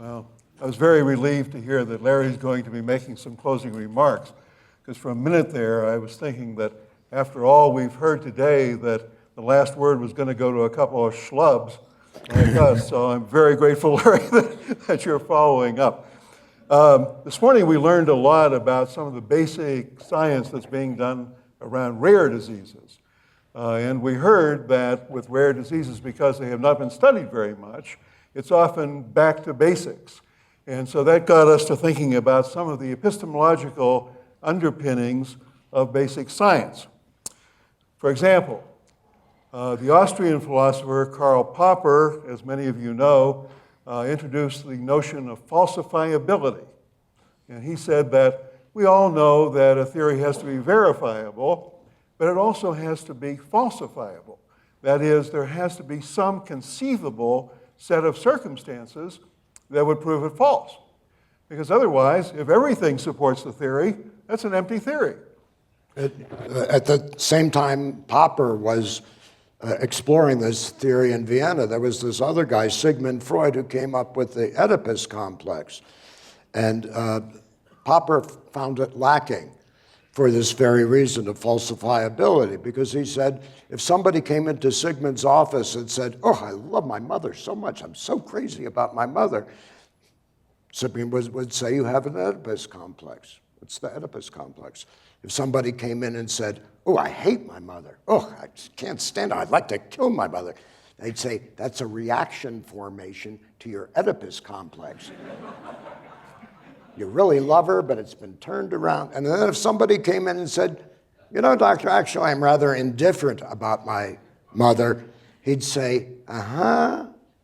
Well, I was very relieved to hear that Larry's going to be making some closing remarks, because for a minute there I was thinking that after all we've heard today that the last word was going to go to a couple of schlubs like us, so I'm very grateful, Larry, that you're following up. This morning we learned a lot about some of the basic science that's being done around rare diseases. And we heard that with rare diseases, because they have not been studied very much, it's often back to basics. And so that got us to thinking about some of the epistemological underpinnings of basic science. For example, the Austrian philosopher Karl Popper, as many of you know, introduced the notion of falsifiability. And he said that we all know that a theory has to be verifiable, but it also has to be falsifiable. That is, there has to be some conceivable set of circumstances that would prove it false. Because otherwise, if everything supports the theory, that's an empty theory. At the same time Popper was exploring this theory in Vienna, there was this other guy, Sigmund Freud, who came up with the Oedipus complex. And Popper found it lacking for this very reason of falsifiability, because he said, if somebody came into Sigmund's office and said, oh, I love my mother so much, I'm so crazy about my mother, Sigmund would say, you have an Oedipus complex. It's the Oedipus complex. If somebody came in and said, oh, I hate my mother, oh, I just can't stand her, I'd like to kill my mother, they'd say, that's a reaction formation to your Oedipus complex. You really love her, but it's been turned around. And then if somebody came in and said, you know, doctor, actually, I'm rather indifferent about my mother, he'd say,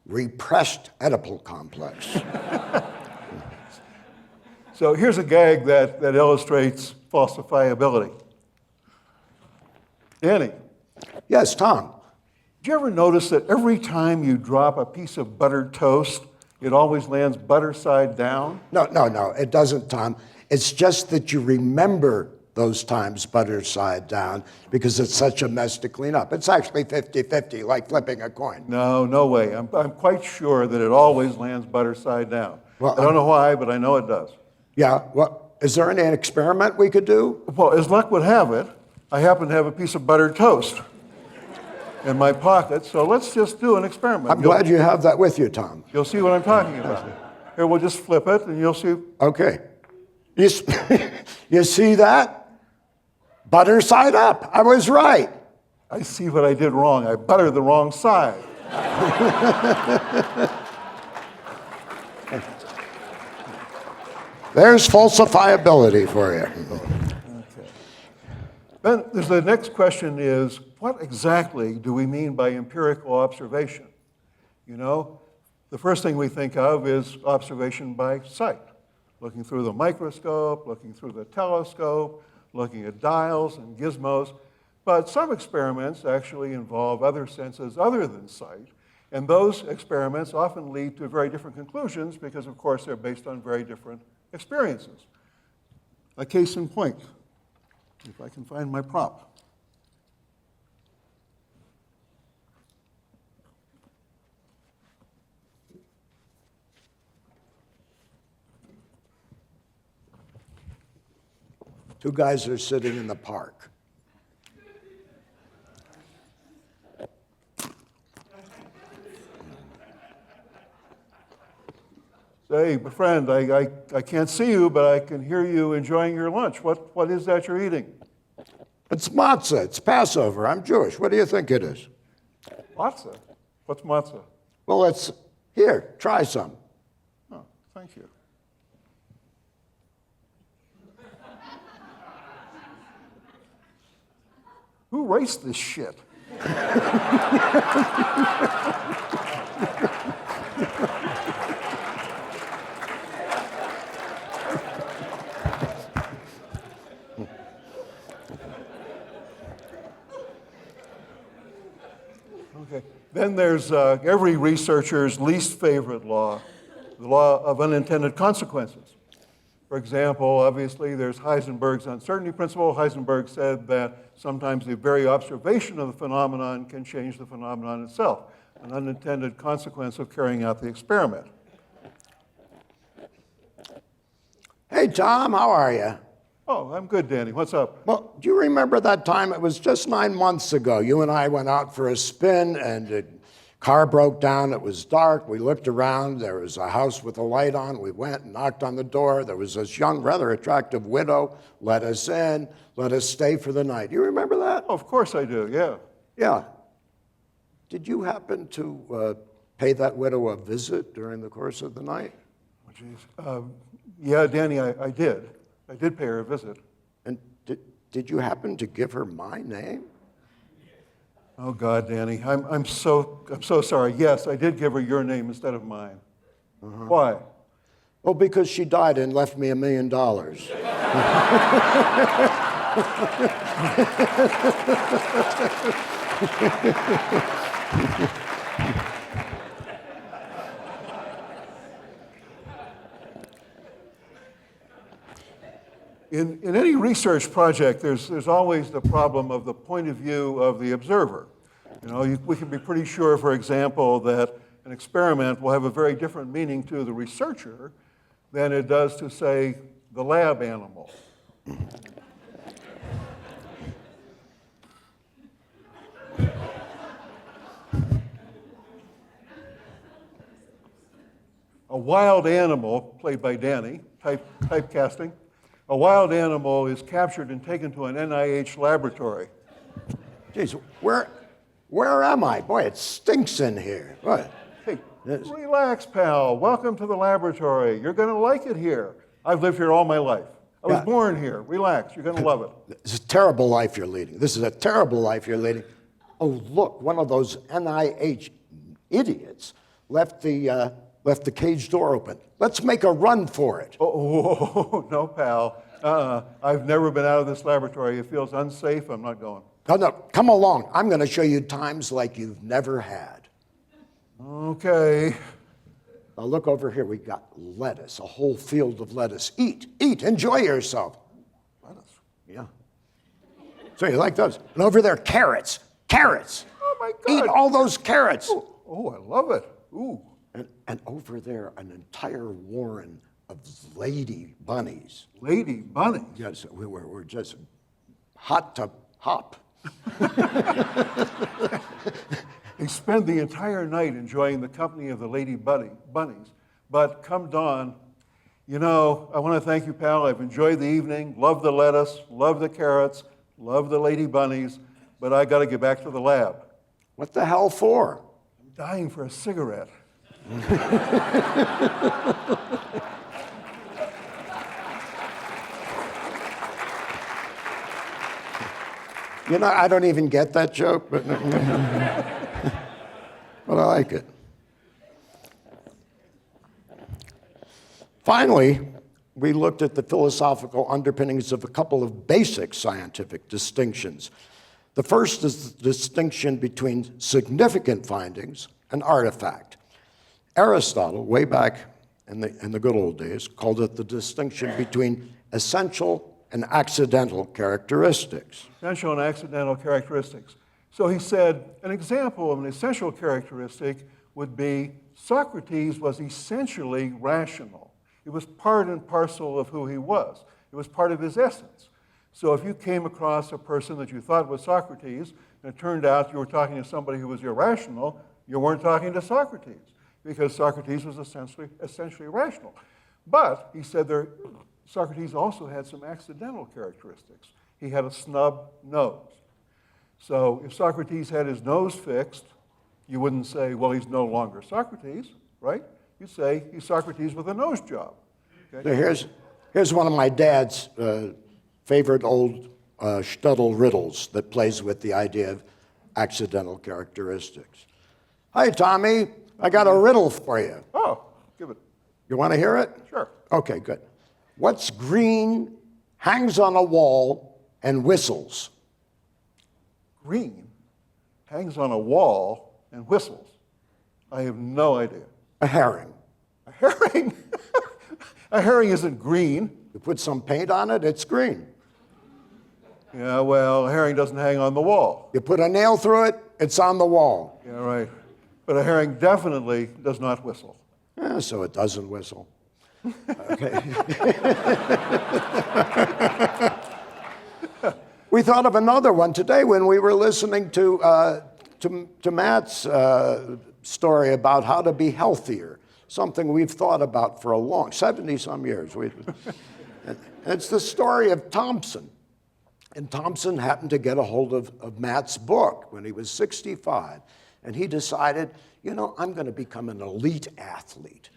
repressed Oedipal complex. So here's a gag that illustrates falsifiability. Danny. Yes, Tom. Did you ever notice that every time you drop a piece of buttered toast, it always lands butter side down? No, it doesn't, Tom. It's just that you remember those times butter side down because it's such a mess to clean up. It's actually 50-50, like flipping a coin. No way. I'm quite sure that it always lands butter side down. Well, I don't know why, but I know it does. Yeah, well, is there any experiment we could do? Well, as luck would have it, I happen to have a piece of buttered toast in my pocket, so let's just do an experiment. I'm glad you have that with you, Tom. You'll see what I'm talking about. Here, we'll just flip it, and you'll see. Okay. You see that? Butter side up. I was right. I see what I did wrong. I buttered the wrong side. There's falsifiability for you. Okay. Then the next question is, what exactly do we mean by empirical observation? You know, the first thing we think of is observation by sight, looking through the microscope, looking through the telescope, looking at dials and gizmos. But some experiments actually involve other senses other than sight, and those experiments often lead to very different conclusions because, of course, they're based on very different experiences. A case in point, if I can find my prop. Two guys are sitting in the park. Say, friend, I can't see you, but I can hear you enjoying your lunch. What is that you're eating? It's matzah. It's Passover. I'm Jewish. What do you think it is? Matzah? What's matzah? Well, it's here. Try some. Oh, thank you. Who raced this shit? Okay. Then there's every researcher's least favorite law, the law of unintended consequences. For example, obviously, there's Heisenberg's uncertainty principle. Heisenberg said that sometimes the very observation of the phenomenon can change the phenomenon itself, an unintended consequence of carrying out the experiment. Hey, Tom, how are you? Oh, I'm good, Danny. What's up? Well, do you remember that time? It was just 9 months ago. You and I went out for a spin, and the car broke down. It was dark. We looked around. There was a house with a light on. We went and knocked on the door. There was this young, rather attractive widow. Let us in. Let us stay for the night. You remember that? Oh, of course I do, yeah. Yeah. Did you happen to pay that widow a visit during the course of the night? Oh, geez. Yeah, Danny, I did. I did pay her a visit. And did you happen to give her my name? Oh, God, Danny, I'm so sorry. Yes, I did give her your name instead of mine. Why? Well, because she died and left me $1 million. In any research project, there's always the problem of the point of view of the observer. You know, we can be pretty sure, for example, that an experiment will have a very different meaning to the researcher than it does to, say, the lab animal. A wild animal, played by Danny, typecasting, a wild animal is captured and taken to an NIH laboratory. Geez, where am I? Boy, it stinks in here. What? Hey, relax, pal. Welcome to the laboratory. You're going to like it here. I've lived here all my life. I was born here. Relax. You're going to love it. This is a terrible life you're leading. This is a terrible life you're leading. Oh, look, one of those NIH idiots left the cage door open. Let's make a run for it. Oh, no, pal. I've never been out of this laboratory. It feels unsafe. I'm not going. No, come along. I'm going to show you times like you've never had. Okay. Now look over here. We got lettuce, a whole field of lettuce. Eat, enjoy yourself. Lettuce. Yeah. So you like those? And over there, carrots. Oh, my God. Eat all those carrots. Oh, I love it. Ooh. And over there, an entire warren of lady bunnies. Lady bunnies? Yes, we're just hot to hop. They spend the entire night enjoying the company of the lady bunnies. But come dawn, you know, I want to thank you, pal. I've enjoyed the evening, love the lettuce, love the carrots, love the lady bunnies, but I got to get back to the lab. What the hell for? I'm dying for a cigarette. You know, I don't even get that joke, but, but I like it. Finally, we looked at the philosophical underpinnings of a couple of basic scientific distinctions. The first is the distinction between significant findings and artifact. Aristotle, way back in the good old days, called it the distinction between essential and accidental characteristics. Essential and accidental characteristics. So he said, an example of an essential characteristic would be Socrates was essentially rational. It was part and parcel of who he was. It was part of his essence. So if you came across a person that you thought was Socrates, and it turned out you were talking to somebody who was irrational, you weren't talking to Socrates, because Socrates was essentially rational. But he said Socrates also had some accidental characteristics. He had a snub nose. So if Socrates had his nose fixed, you wouldn't say, well, he's no longer Socrates, right? You'd say he's Socrates with a nose job. Okay? So here's one of my dad's favorite old shtetl riddles that plays with the idea of accidental characteristics. Hi, Tommy. I got a riddle for you. Oh, give it. You want to hear it? Sure. Okay, good. What's green, hangs on a wall, and whistles? Green hangs on a wall and whistles. I have no idea. A herring. A herring? A herring isn't green. You put some paint on it, it's green. Yeah, well, a herring doesn't hang on the wall. You put a nail through it, it's on the wall. Yeah, right. But a herring definitely does not whistle. So it doesn't whistle. Okay. We thought of another one today when we were listening to Matt's story about how to be healthier, something we've thought about for a long, 70-some years. It's the story of Thompson. And Thompson happened to get a hold of Matt's book when he was 65. And he decided, you know, I'm going to become an elite athlete.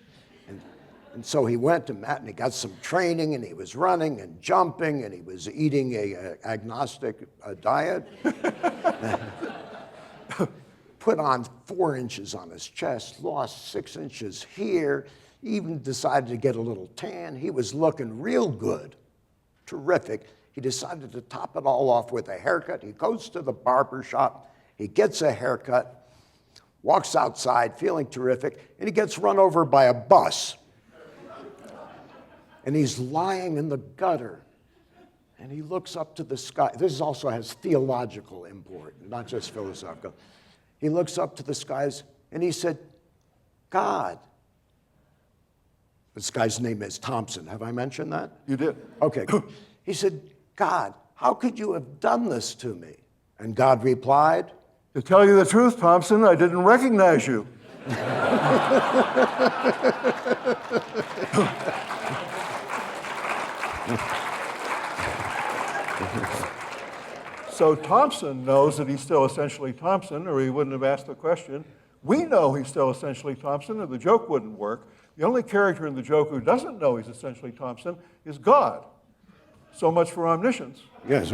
And so he went to Matt and he got some training and he was running and jumping and he was eating a agnostic diet. Put on 4 inches on his chest, lost 6 inches here, even decided to get a little tan. He was looking real good, terrific. He decided to top it all off with a haircut. He goes to the barber shop, he gets a haircut, walks outside feeling terrific, and he gets run over by a bus. And he's lying in the gutter, and he looks up to the sky. This also has theological import, not just philosophical. He looks up to the skies, and he said, God. This guy's name is Thompson. Have I mentioned that? You did. Okay. He said, God, how could you have done this to me? And God replied, To tell you the truth, Thompson, I didn't recognize you. So Thompson knows that he's still essentially Thompson, or he wouldn't have asked the question. We know he's still essentially Thompson, or the joke wouldn't work. The only character in the joke who doesn't know he's essentially Thompson is God. So much for omniscience. yes.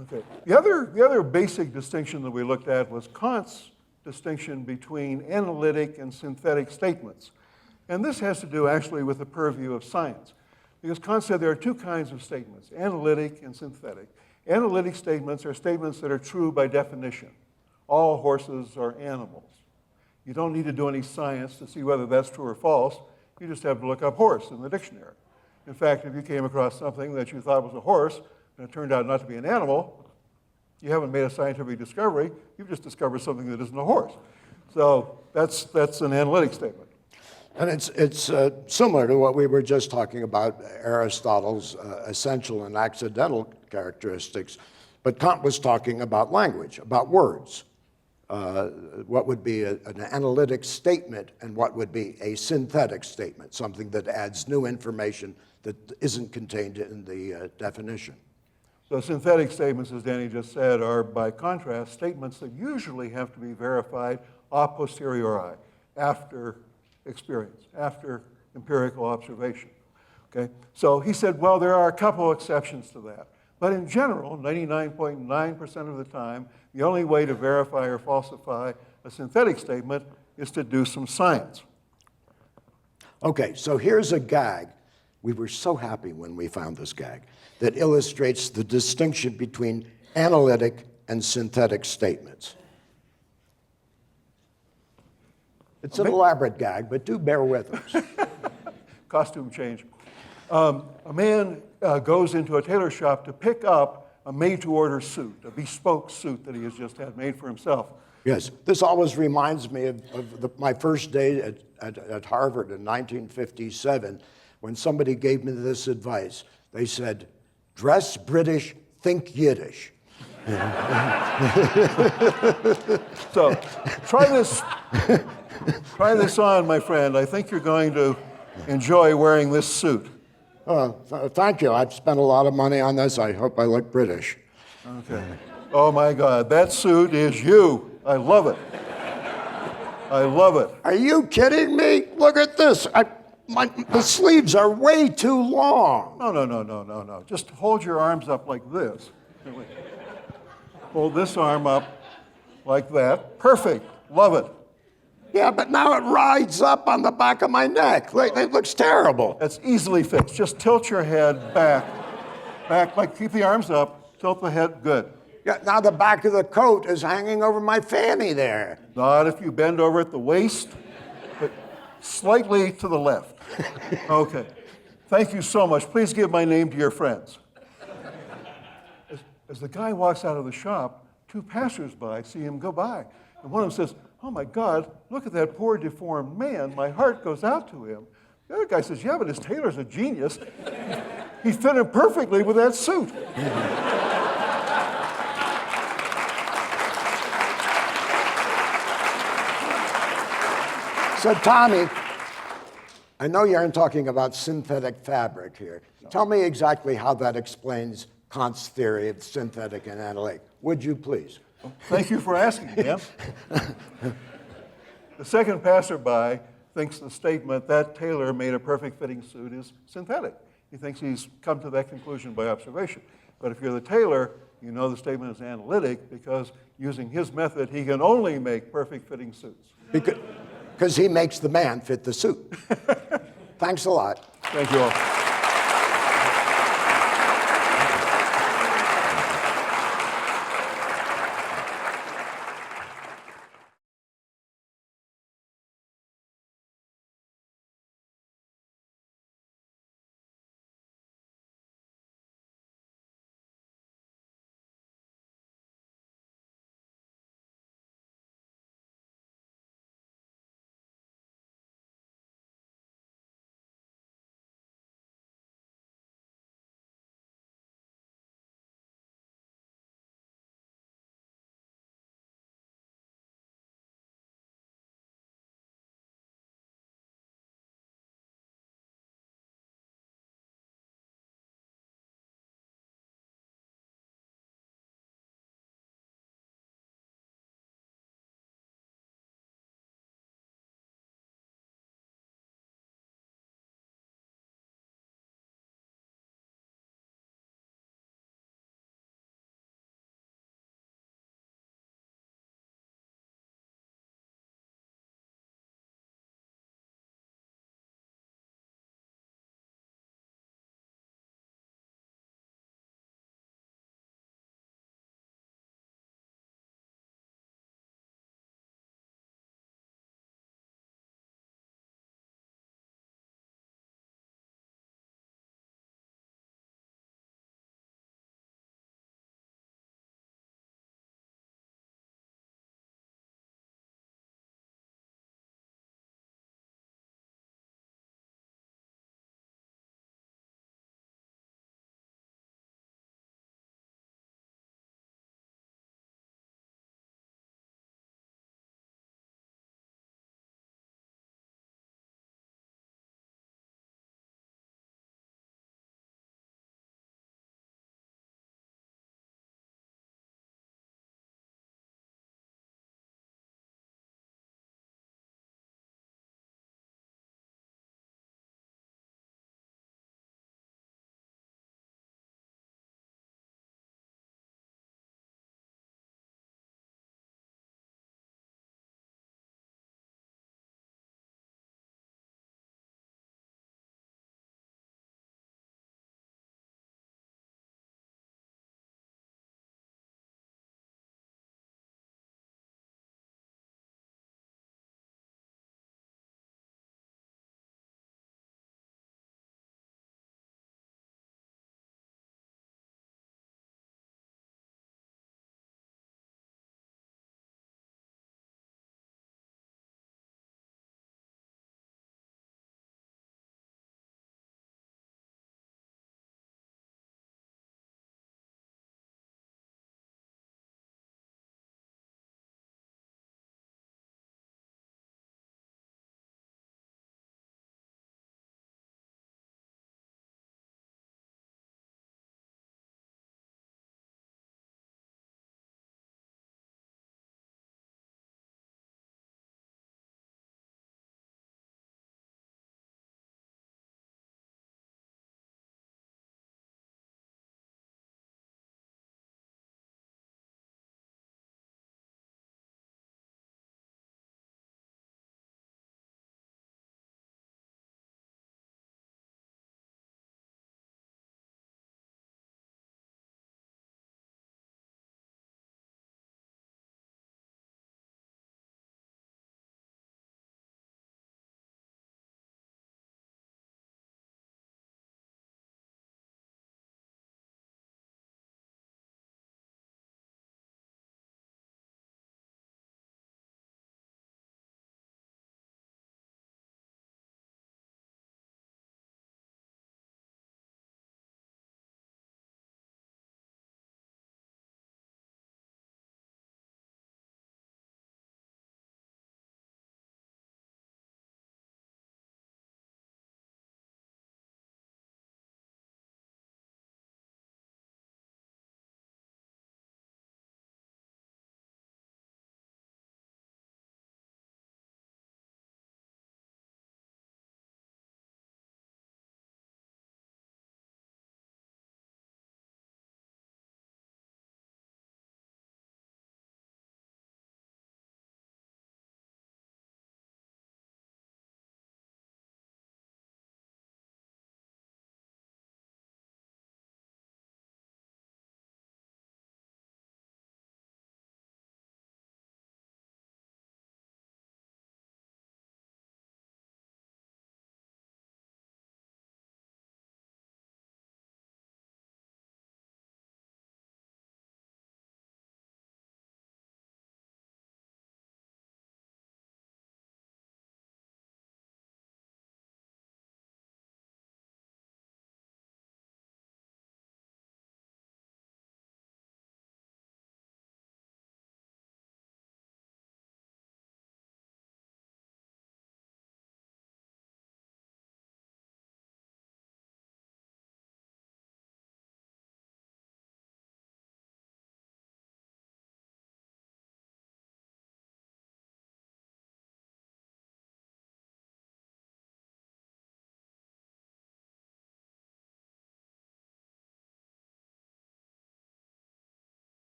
Okay. The other basic distinction that we looked at was Kant's distinction between analytic and synthetic statements. And this has to do actually with the purview of science. Because Kant said there are 2 kinds of statements, analytic and synthetic. Analytic statements are statements that are true by definition. All horses are animals. You don't need to do any science to see whether that's true or false. You just have to look up horse in the dictionary. In fact, if you came across something that you thought was a horse, and it turned out not to be an animal, you haven't made a scientific discovery, you've just discovered something that isn't a horse. So that's an analytic statement. And it's similar to what we were just talking about, Aristotle's essential and accidental characteristics. But Kant was talking about language, about words. What would be an analytic statement and what would be a synthetic statement, something that adds new information that isn't contained in the definition. So synthetic statements, as Danny just said, are, by contrast, statements that usually have to be verified a posteriori, after experience, after empirical observation. Okay? So he said, well, there are a couple exceptions to that. But in general, 99.9% of the time, the only way to verify or falsify a synthetic statement is to do some science. Okay, so here's a gag. We were so happy when we found this gag that illustrates the distinction between analytic and synthetic statements. It's an elaborate gag, but do bear with us. Costume change. A man goes into a tailor shop to pick up a made-to-order suit, a bespoke suit that he has just had made for himself. Yes, this always reminds me of my first day at Harvard in 1957, when somebody gave me this advice. They said, dress British, think Yiddish. So try this on, my friend. I think you're going to enjoy wearing this suit. Thank you. I've spent a lot of money on this. I hope I look British. Okay. Oh my God, that suit is you. I love it. I love it. Are you kidding me? Look at this. The sleeves are way too long. No. Just hold your arms up like this. Hold this arm up like that. Perfect. Love it. Yeah, but now it rides up on the back of my neck. It looks terrible. That's easily fixed. Just tilt your head back, like keep the arms up, tilt the head, good. Yeah, now the back of the coat is hanging over my fanny there. Not if you bend over at the waist, but slightly to the left. Okay. Thank you so much. Please give my name to your friends. As the guy walks out of the shop, 2 passersby see him go by. And one of them says, oh my God, look at that poor deformed man. My heart goes out to him. The other guy says, yeah, but his tailor's a genius. He fit him perfectly with that suit. So Tommy, I know you aren't talking about synthetic fabric here. Tell me exactly how that explains Kant's theory of synthetic and analytic. Would you please? Thank you for asking, Dan. The second passerby thinks the statement that tailor made a perfect fitting suit is synthetic. He thinks he's come to that conclusion by observation. But if you're the tailor, you know the statement is analytic because using his method, he can only make perfect fitting suits. Because he makes the man fit the suit. Thanks a lot. Thank you all.